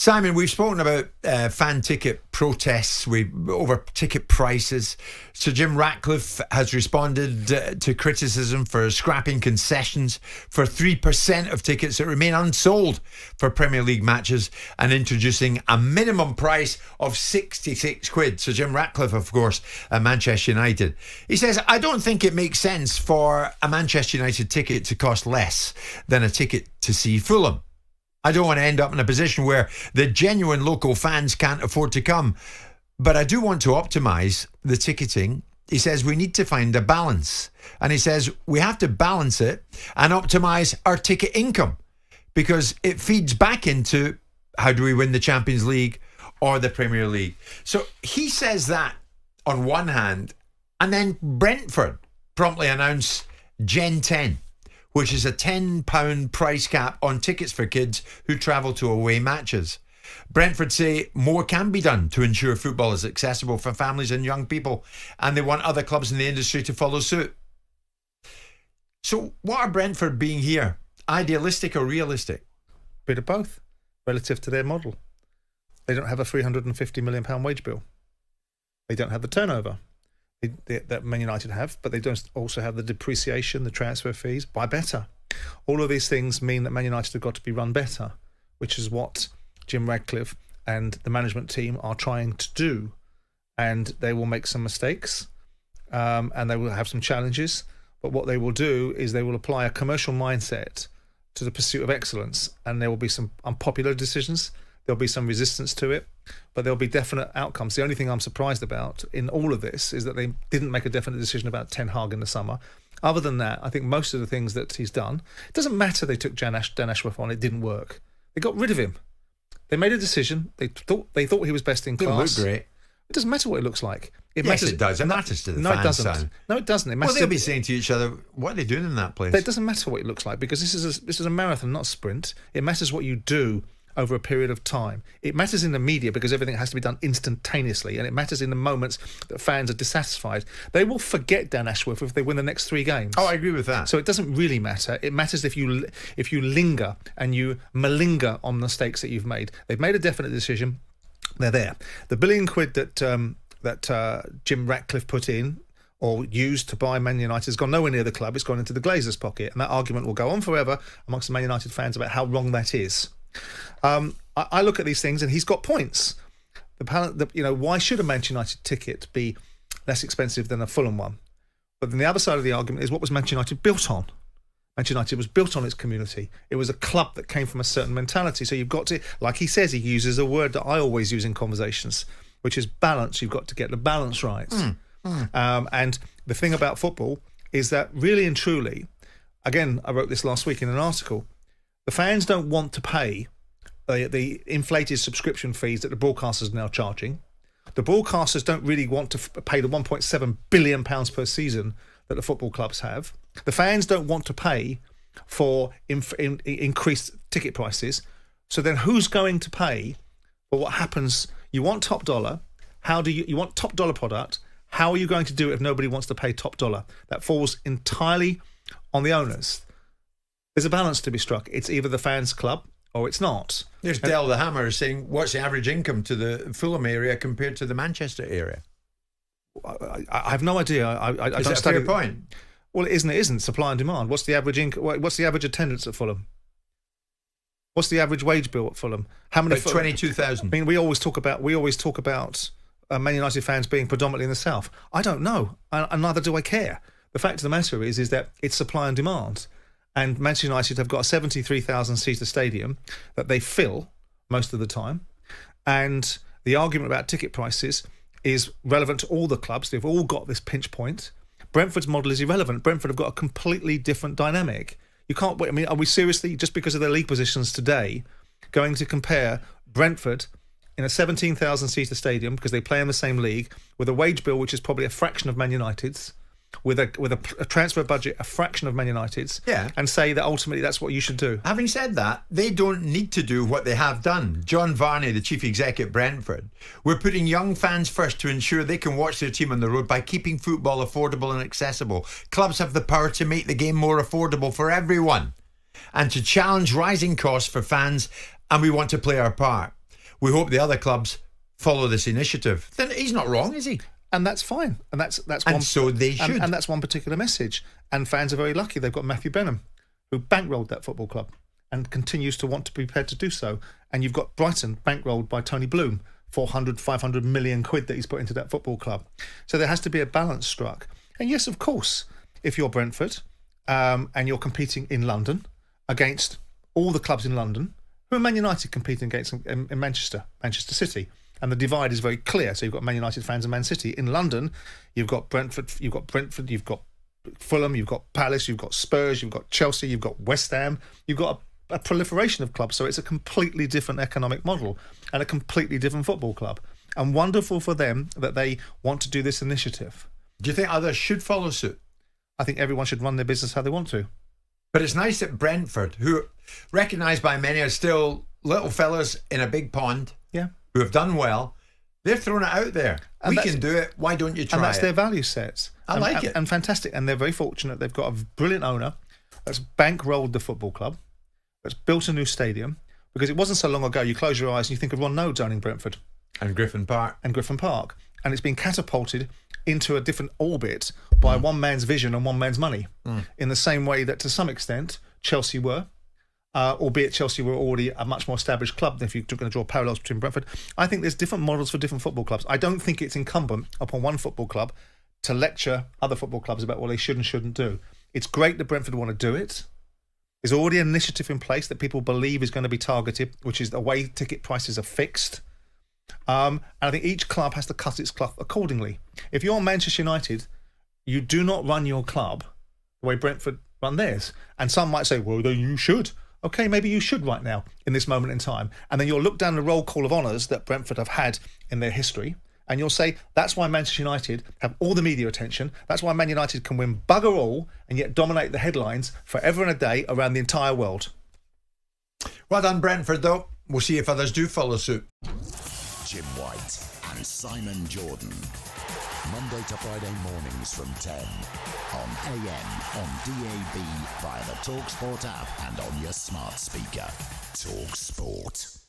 Simon, we've spoken about fan ticket protests over ticket prices. Sir Jim Ratcliffe has responded to criticism for scrapping concessions for 3% of tickets that remain unsold for Premier League matches and introducing a minimum price of 66 quid. Sir Jim Ratcliffe, of course, at Manchester United. He says, I don't think it makes sense for a Manchester United ticket to cost less than a ticket to see Fulham. I don't want to end up in a position where the genuine local fans can't afford to come. But I do want to optimise the ticketing. He says we need to find a balance. And he says we have to balance it and optimise our ticket income because it feeds back into how do we win the Champions League or the Premier League. So he says that on one hand, and then Brentford promptly announce Gen 10. Which is a £10 price cap on tickets for kids who travel to away matches. Brentford say more can be done to ensure football is accessible for families and young people, and they want other clubs in the industry to follow suit. So what are Brentford being here? Idealistic or realistic? Bit of both, relative to their model. They don't have a £350 million wage bill. They don't have the turnover that Man United have, but they don't also have the depreciation, the transfer fees. Buy better. All of these things mean that Man United have got to be run better, which is what Jim Ratcliffe and the management team are trying to do. And they will make some mistakes, and they will have some challenges. But what they will do is they will apply a commercial mindset to the pursuit of excellence, and there will be some unpopular decisions. There'll be some resistance to it, but there'll be definite outcomes. The only thing I'm surprised about in all of this is that they didn't make a definite decision about Ten Hag in the summer. Other than that, I think most of the things that he's done, it doesn't matter they took Dan Ashworth on, it didn't work. They got rid of him. They made a decision. They thought he was best in class. Didn't look great. It doesn't matter what it looks like. Yes, it does. It matters to the fans. No, it doesn't. No, it doesn't. Well, they'll be saying to each other, what are they doing in that place? It doesn't matter what it looks like because this is a marathon, not a sprint. It matters what you do over a period of time. It matters in the media because everything has to be done instantaneously, and it matters in the moments that fans are dissatisfied. They will forget Dan Ashworth if they win the next 3 games. Oh, I agree with that. So it doesn't really matter. It matters if you linger and you malinger on mistakes that you've made. They've made a definite decision. They're there. The £1 billion that Jim Ratcliffe put in or used to buy Man United has gone nowhere near the club. It's gone into the Glazers' pocket, and that argument will go on forever amongst the Man United fans about how wrong that is. I look at these things and he's got points. Why should a Manchester United ticket be less expensive than a Fulham one? But then the other side of the argument is what was Manchester United built on? Manchester United was built on its community. It was a club that came from a certain mentality. So you've got to, like he says, he uses a word that I always use in conversations, which is balance. You've got to get the balance right. And the thing about football is that really and truly, again, I wrote this last week in an article, the fans don't want to pay the inflated subscription fees that the broadcasters are now charging. The broadcasters don't really want to pay the £1.7 billion per season that the football clubs have. The fans don't want to pay for increased ticket prices. So then who's going to pay for what happens? You want top dollar. You want top dollar product. How are you going to do it if nobody wants to pay top dollar? That falls entirely on the owners. There's a balance to be struck. It's either the fans' club or it's not. There's Del the Hammer saying, what's the average income to the Fulham area compared to the Manchester area? I have no idea. Is that a fair point? Well, it isn't. It isn't. Supply and demand. What's the average What's the average attendance at Fulham? What's the average wage bill at Fulham? How many? 22,000. I mean, we always talk about Man United fans being predominantly in the south. I don't know, and neither do I care. The fact of the matter is that it's supply and demand. And Manchester United have got a 73,000-seater stadium that they fill most of the time. And the argument about ticket prices is relevant to all the clubs. They've all got this pinch point. Brentford's model is irrelevant. Brentford have got a completely different dynamic. You can't wait. I mean, are we seriously, just because of their league positions today, going to compare Brentford in a 17,000-seater stadium, because they play in the same league, with a wage bill which is probably a fraction of Man United's, with a transfer budget a fraction of Man United's, and say that ultimately that's what you should do? Having said that, they don't need to do what they have done. John Varney, the chief exec at Brentford, we're putting young fans first to ensure they can watch their team on the road by keeping football affordable and accessible. Clubs have the power to make the game more affordable for everyone and to challenge rising costs for fans, and we want to play our part. we hope the other clubs follow this initiative. Then he's not wrong, is he? And that's fine. And that's And one, so they should. And that's one particular message. And fans are very lucky. They've got Matthew Benham, who bankrolled that football club and continues to want to be prepared to do so. And you've got Brighton, bankrolled by Tony Bloom, 400, 500 million quid that he's put into that football club. So there has to be a balance struck. And yes, of course, if you're Brentford and you're competing in London against all the clubs in London, who are Man United competing against in Manchester City. And the divide is very clear. So you've got Man United fans and Man City. In London, you've got Brentford, you've got Fulham, you've got Palace, you've got Spurs, you've got Chelsea, you've got West Ham. You've got a proliferation of clubs. So it's a completely different economic model and a completely different football club. And wonderful for them that they want to do this initiative. Do you think others should follow suit? I think everyone should run their business how they want to. But it's nice that Brentford, who recognised by many as still little fellas in a big pond, who have done well, they're throwing it out there. We can do it. Why don't you try it? And that's their value sets. I like it. And fantastic. And they're very fortunate. They've got a brilliant owner that's bankrolled the football club, that's built a new stadium, because it wasn't so long ago you close your eyes and you think of Ron Nodes owning Brentford. And Griffin Park. And it's been catapulted into a different orbit by one man's vision and one man's money, in the same way that to some extent Chelsea were, albeit Chelsea were already a much more established club than if you're going to draw parallels between Brentford. I think there's different models for different football clubs. I don't think it's incumbent upon one football club to lecture other football clubs about what they should and shouldn't do. It's great that Brentford want to do it. There's already an initiative in place that people believe is going to be targeted, which is the way ticket prices are fixed. And I think each club has to cut its cloth accordingly. If you're Manchester United, you do not run your club the way Brentford run theirs. And some might say, well, then you should. Okay, maybe you should right now in this moment in time. And then you'll look down the roll call of honours that Brentford have had in their history, and you'll say, that's why Manchester United have all the media attention. That's why Man United can win bugger all and yet dominate the headlines forever and a day around the entire world. Well done, Brentford, though. We'll see if others do follow suit. Jim White and Simon Jordan. Monday to Friday mornings from 10 on AM, on DAB, via the talkSPORT app and on your smart speaker. talkSPORT.